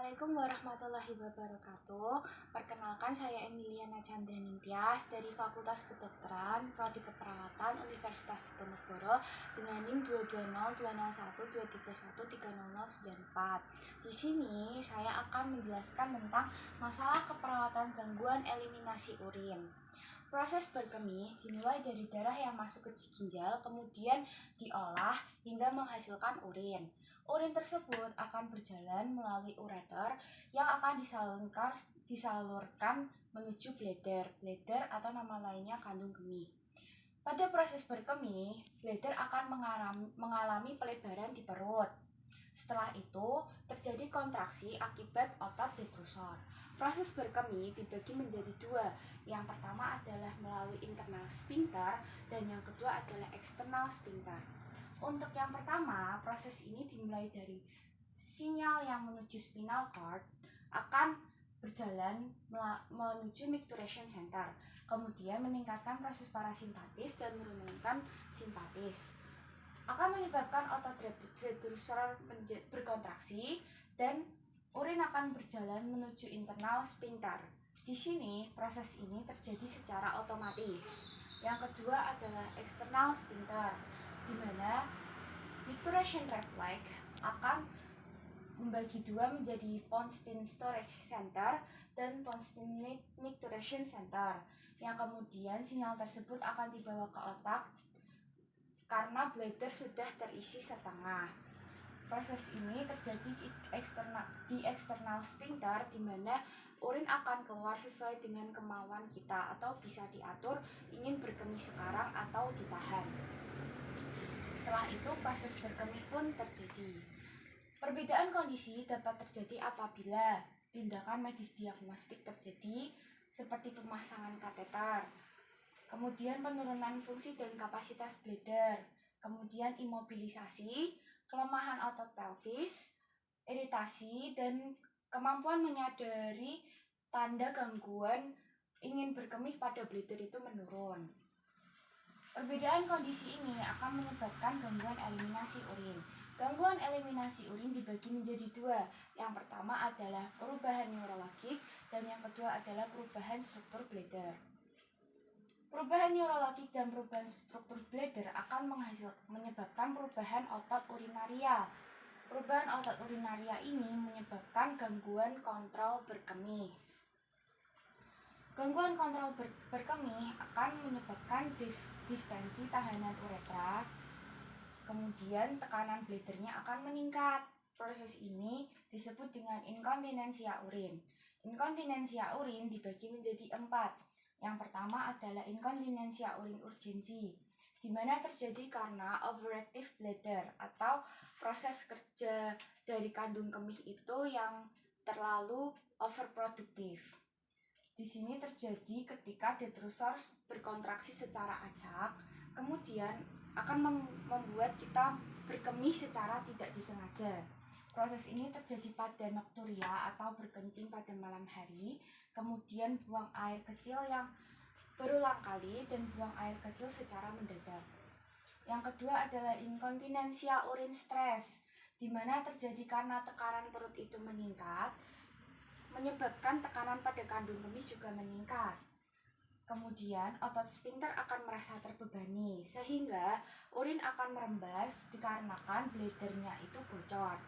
Assalamualaikum warahmatullahi wabarakatuh. Perkenalkan, saya Emiliana Chandra Ningtyas dari Fakultas Kedokteran, Prodi Keperawatan Universitas Diponegoro dengan NIM 2202012313094. Di sini saya akan menjelaskan tentang masalah keperawatan gangguan eliminasi urin. Proses berkemih dimulai dari darah yang masuk ke ginjal, kemudian diolah hingga menghasilkan urin. Urin tersebut akan berjalan melalui ureter yang akan disalurkan menuju bladder atau nama lainnya kandung kemih. Pada proses berkemih, bladder akan mengalami pelebaran di perut. Setelah itu, terjadi kontraksi akibat otot detrusor. Proses berkemih dibagi menjadi dua. Yang pertama adalah melalui internal sphincter dan yang kedua adalah eksternal sphincter. Untuk yang pertama, proses ini dimulai dari sinyal yang menuju spinal cord akan berjalan menuju micturition center, kemudian meningkatkan proses parasimpatis dan menurunkan simpatis. Akan menyebabkan otot detrusor berkontraksi dan urin akan berjalan menuju internal sphincter. Di sini proses ini terjadi secara otomatis. Yang kedua adalah eksternal sphincter, di mana micturition reflex akan membagi dua menjadi Pontine Storage Center dan Pontine Micturition Center, yang kemudian sinyal tersebut akan dibawa ke otak karena bladder sudah terisi setengah. Proses ini terjadi di eksternal sphincter, di mana urin akan keluar sesuai dengan kemauan kita atau bisa diatur ingin berkemih sekarang atau ditahan. Setelah itu proses berkemih pun terjadi. Perbedaan kondisi dapat terjadi apabila tindakan medis diagnostik terjadi seperti pemasangan kateter, kemudian penurunan fungsi dan kapasitas bladder, kemudian imobilisasi, kelemahan otot pelvis, iritasi, dan kemampuan menyadari tanda gangguan ingin berkemih pada bladder itu menurun. Perbedaan kondisi ini akan menyebabkan gangguan eliminasi urin. Gangguan eliminasi urin dibagi menjadi dua. Yang pertama adalah perubahan neurologik dan yang kedua adalah perubahan struktur bladder. Perubahan neurologik dan perubahan struktur bladder akan menyebabkan perubahan otot urinaria. Perubahan otot urinaria ini menyebabkan gangguan kontrol berkemih. Gangguan kontrol berkemih akan menyebabkan distensi tahanan uretra, kemudian tekanan bladdernya akan meningkat. Proses ini disebut dengan inkontinensia urin. Inkontinensia urin dibagi menjadi 4. Yang pertama adalah inkontinensia urin urgensi, di mana terjadi karena overactive bladder atau proses kerja dari kandung kemih itu yang terlalu overproduktif. Di sini terjadi ketika detrusor berkontraksi secara acak, kemudian akan membuat kita berkemih secara tidak disengaja. Proses ini terjadi pada nokturia atau berkencing pada malam hari, kemudian buang air kecil yang berulang kali dan buang air kecil secara mendadak. Yang kedua adalah inkontinensia urin stres, di mana terjadi karena tekanan perut itu meningkat, menyebabkan tekanan pada kandung kemih juga meningkat. Kemudian otot sphincter akan merasa terbebani sehingga urin akan merembas dikarenakan bladdernya itu bocor.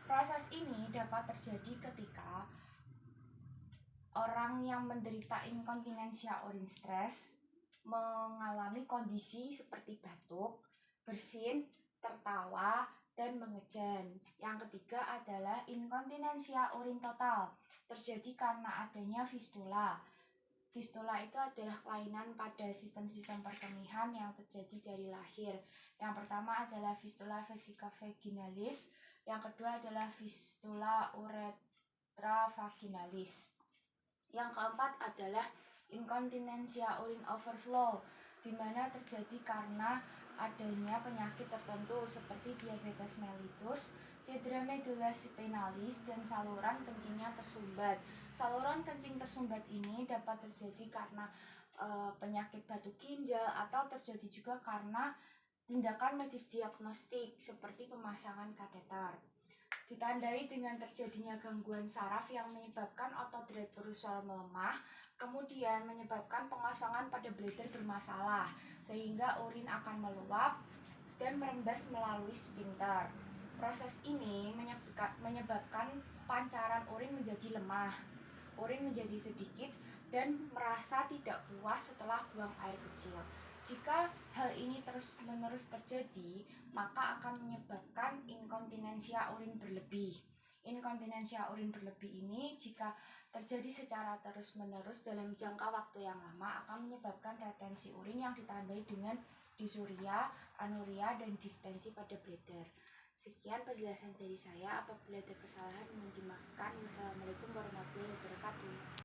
Proses ini dapat terjadi ketika orang yang menderita inkontinensia urin stres mengalami kondisi seperti batuk, bersin, tertawa, dan mengejan. Yang ketiga adalah inkontinensia urin total, terjadi karena adanya fistula. Fistula itu adalah kelainan pada sistem-sistem perkemihan yang terjadi dari lahir. Yang pertama adalah fistula vesica vaginalis, yang kedua adalah fistula uretra vaginalis. Yang keempat adalah inkontinensia urin overflow, di mana terjadi karena adanya penyakit tertentu seperti diabetes mellitus, cedera medula spinalis, dan saluran kencingnya tersumbat. Saluran kencing tersumbat ini dapat terjadi karena penyakit batu ginjal atau terjadi juga karena tindakan medis diagnostik seperti pemasangan kateter. ditandai dengan terjadinya gangguan saraf yang menyebabkan otot retrosol melemah, kemudian menyebabkan pengosongan pada bladder bermasalah, sehingga urin akan meluap dan merembes melalui sphincter. Proses ini menyebabkan pancaran urin menjadi lemah, urin menjadi sedikit, dan merasa tidak puas setelah buang air kecil. Jika hal ini terus-menerus terjadi, maka akan menyebabkan inkontinensia urin berlebih. Inkontinensia urin berlebih ini jika terjadi secara terus-menerus dalam jangka waktu yang lama akan menyebabkan retensi urin yang ditandai dengan disuria, anuria, dan distensi pada bladder. Sekian penjelasan dari saya. Apabila ada kesalahan mohon dimaafkan. Wassalamualaikum warahmatullahi wabarakatuh.